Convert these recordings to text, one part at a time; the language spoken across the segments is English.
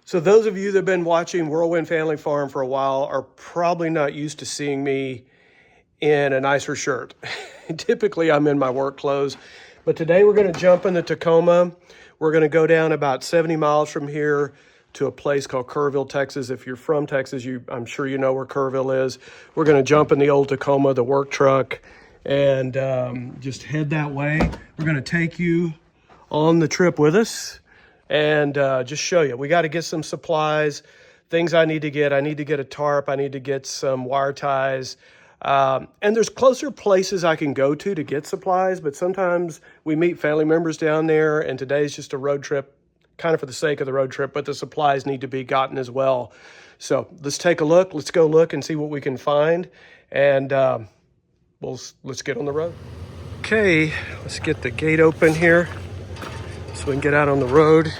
So those of you that have been watching Whirlwind Family Farm for a while are probably not used to seeing me in a nicer shirt. Typically I'm in my work clothes, but today we're going to jump in the Tacoma. We're going to go down about 70 miles from here to a place called Kerrville, Texas. If you're from Texas, I'm sure you know where Kerrville is. We're going to jump in the old Tacoma, the work truck, and just head that way. We're going to take you on the trip with us and just show you. We got to get some supplies, things I need to get. I need to get a tarp. I need to get some wire ties. And there's closer places I can go to get supplies, but sometimes we meet family members down there, and today's just a road trip, kind of for the sake of the road trip, but the supplies need to be gotten as well. So let's take a look. Let's go look and see what we can find, and let's get on the road. Okay, let's get the gate open here so we can get out on the road.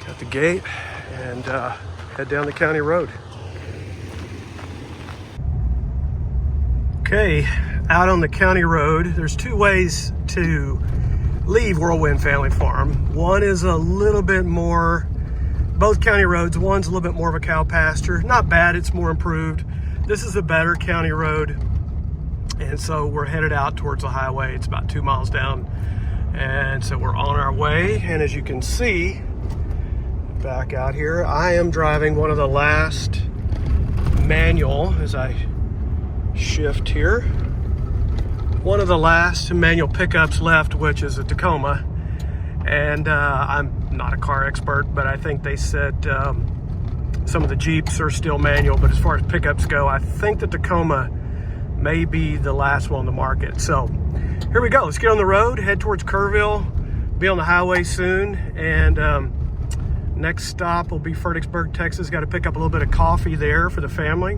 Got the gate and head down the county road. Okay, out on the county road, there's two ways to leave Whirlwind Family Farm. One is a little bit more, both county roads, one's a little bit more of a cow pasture. Not bad, it's more improved. This is a better county road, and so we're headed out towards the highway. It's about 2 miles down, and so we're on our way. And as you can see, back out here, I am driving one of the last manual, as I shift here, one of the last manual pickups left, which is a Tacoma. And I'm not a car expert, but I think they said some of the Jeeps are still manual, but as far as pickups go, I think the Tacoma may be the last one on the market. So here we go. Let's get on the road, head towards Kerrville, be on the highway soon, and next stop will be Fredericksburg, Texas. Got to pick up a little bit of coffee there for the family.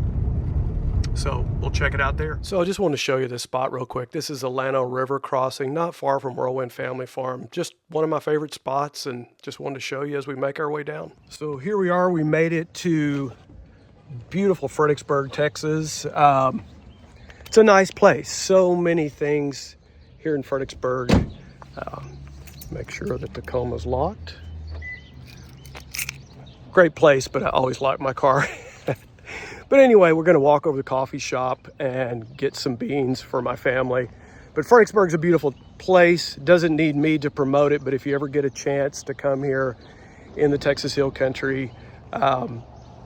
So we'll check it out there. So I just want to show you this spot real quick. This is a Llano River crossing, not far from Whirlwind Family Farm. Just one of my favorite spots, and just wanted to show you as we make our way down. So here we are. We made it to beautiful Fredericksburg, Texas. It's a nice place. So many things here in Fredericksburg. Make sure that the Tacoma's locked. Great place, but I always lock my car. But anyway, we're going to walk over to the coffee shop and get some beans for my family. But Fredericksburg's a beautiful place. Doesn't need me to promote it, but if you ever get a chance to come here in the Texas Hill Country,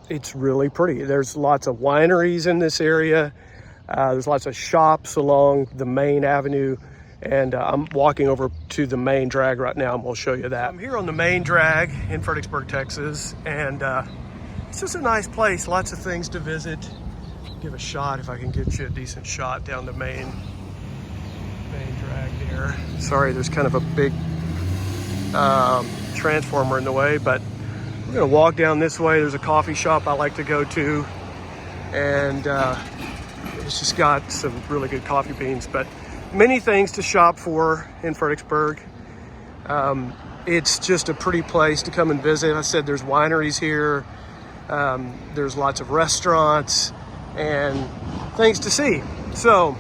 it's really pretty. There's lots of wineries in this area. There's lots of shops along the main avenue. And I'm walking over to the main drag right now, and we'll show you that. I'm here on the main drag in Fredericksburg, Texas, and it's just a nice place, lots of things to visit. Give a shot if I can get you a decent shot down the main drag there. Sorry, there's kind of a big transformer in the way, but we're gonna walk down this way. There's a coffee shop I like to go to, and it's just got some really good coffee beans, but many things to shop for in Fredericksburg. It's just a pretty place to come and visit. I said there's wineries here. There's lots of restaurants and things to see. So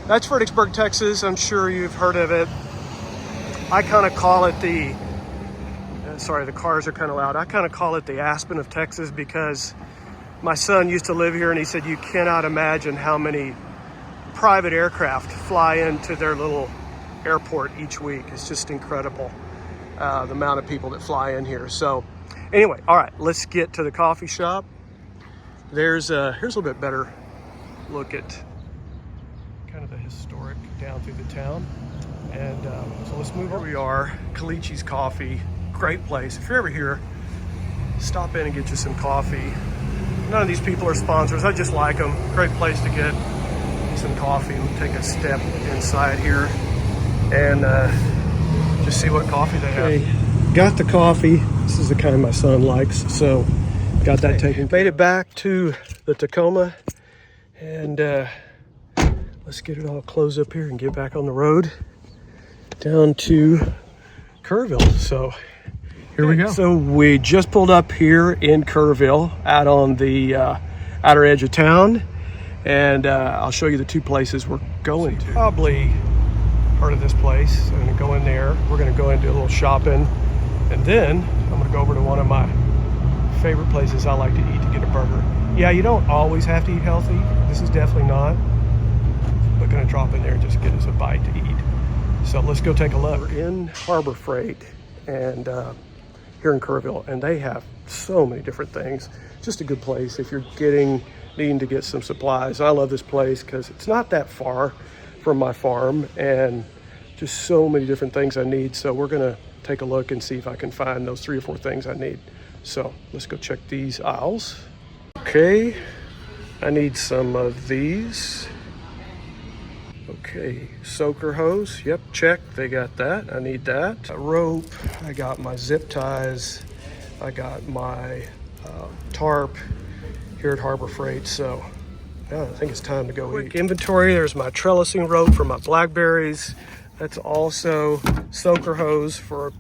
that's Fredericksburg, Texas. I'm sure you've heard of it. I kind of call it sorry, the cars are kind of loud. I kind of call it the Aspen of Texas, because my son used to live here, and he said you cannot imagine how many private aircraft fly into their little airport each week. It's just incredible, the amount of people that fly in here. So anyway, all right, let's get to the coffee shop. Here's a little bit better look at kind of the historic down through the town. And so let's move where we are. Kalichi's Coffee, great place. If you're ever here, stop in and get you some coffee. None of these people are sponsors. I just like them. Great place to get some coffee. We'll take a step inside here and just see what coffee they have. Okay, got the coffee. This is the kind my son likes, so got that taken. Made it back to the Tacoma, and let's get it all closed up here and get back on the road down to Kerrville. So here we go. So we just pulled up here in Kerrville, out on the outer edge of town, and I'll show you the two places we're going to. Probably heard of this place. I'm gonna go in there. We're gonna go and do a little shopping, And then I'm gonna go over to one of my favorite places I like to eat to get a burger. Yeah, you don't always have to eat healthy. This is definitely not. But gonna drop in there and just get us a bite to eat. So let's go take a look. We're in Harbor Freight and here in Kerrville, and they have so many different things. Just a good place if you're needing to get some supplies. I love this place because it's not that far from my farm and just so many different things I need. So we're gonna take a look and see if I can find those 3 or 4 things I need. So let's go check these aisles. Okay, I need some of these. Okay, soaker hose, yep, check, they got that, I need that. A rope, I got my zip ties, I got my tarp here at Harbor Freight, so yeah, I think it's time to go eat. Quick inventory, there's my trellising rope for my blackberries. That's also soaker hose for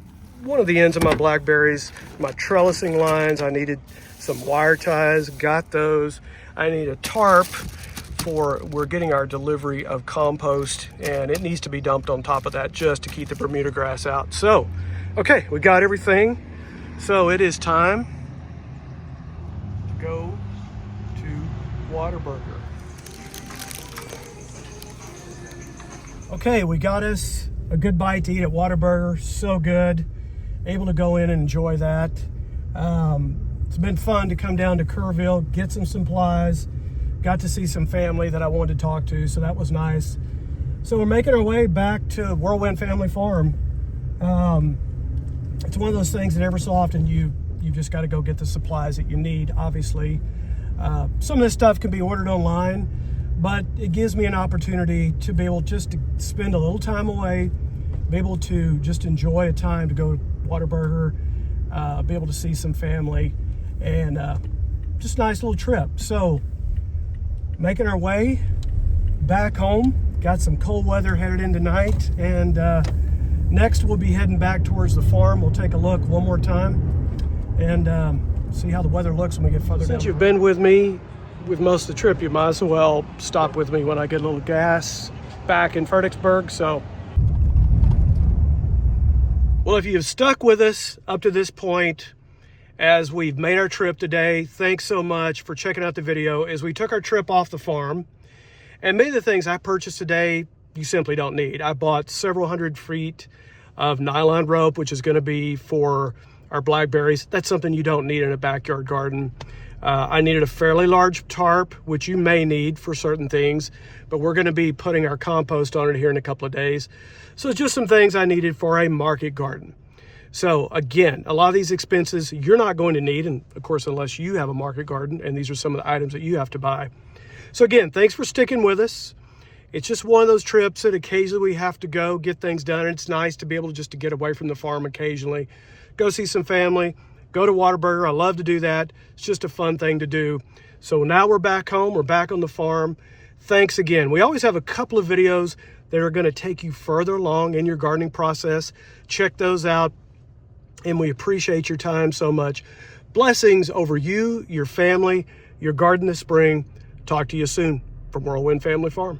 one of the ends of my blackberries. My trellising lines, I needed some wire ties, got those. I need a tarp. We're getting our delivery of compost, and it needs to be dumped on top of that just to keep the Bermuda grass out. So, okay, we got everything. So it is time to go to Whataburger. Okay, we got us a good bite to eat at Whataburger. So good. Able to go in and enjoy that. It's been fun to come down to Kerrville, get some supplies. Got to see some family that I wanted to talk to, so that was nice. So we're making our way back to Whirlwind Family Farm. It's one of those things that every so often you just got to go get the supplies that you need, obviously. Some of this stuff can be ordered online, but it gives me an opportunity to be able just to spend a little time away, be able to just enjoy a time to go to Whataburger, be able to see some family, and just a nice little trip. So making our way back home. Got some cold weather headed in tonight, and next we'll be heading back towards the farm. We'll take a look one more time and see how the weather looks when we get further down. Since you've been with me with most of the trip, you might as well stop with me when I get a little gas back in Fredericksburg. So, well, if you've stuck with us up to this point, as we've made our trip today, thanks so much for checking out the video as we took our trip off the farm. And many of the things I purchased today, you simply don't need. I bought several hundred feet of nylon rope, which is gonna be for our blackberries. That's something you don't need in a backyard garden. I needed a fairly large tarp, which you may need for certain things, but we're gonna be putting our compost on it here in a couple of days. So it's just some things I needed for a market garden. So again, a lot of these expenses you're not going to need, and of course, unless you have a market garden, and these are some of the items that you have to buy. So again, thanks for sticking with us. It's just one of those trips that occasionally we have to go get things done. It's nice to be able to just to get away from the farm occasionally, go see some family, go to Whataburger. I love to do that. It's just a fun thing to do. So now we're back home, we're back on the farm. Thanks again. We always have a couple of videos that are gonna take you further along in your gardening process. Check those out. And we appreciate your time so much. Blessings over you, your family, your garden this spring. Talk to you soon from Whirlwind Family Farm.